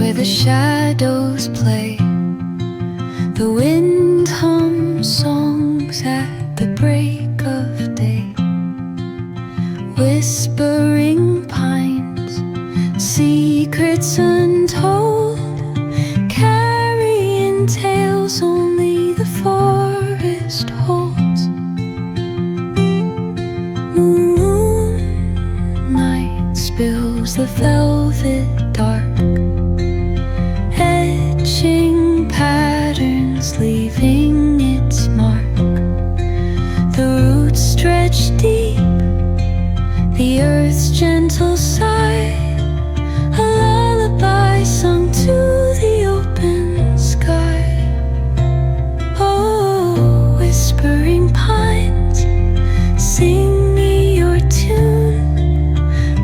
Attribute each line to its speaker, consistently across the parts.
Speaker 1: where the shadows play. The wind hums songs at the break of day. Whispering pines, secrets untold, carrying tales only the forest holds. Moonlight spills the velvet dark, etching patterns, leaving its mark. The roots stretch deep, the earth's gentle sigh, a lullaby sung to the open sky. Oh, whispering pines, sing me your tune,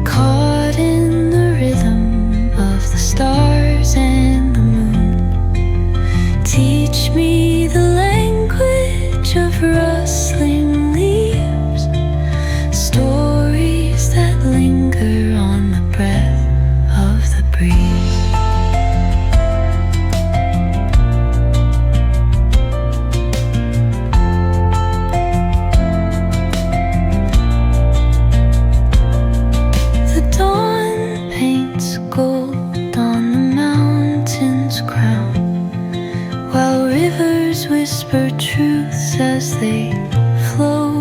Speaker 1: caught in the rhythm of the stars and the moon. Teach me the language of rustling leaves, stories that linger on the breath of the breeze. The dawn paints gold on the mountain's crown, while rivers whisper truths as they flow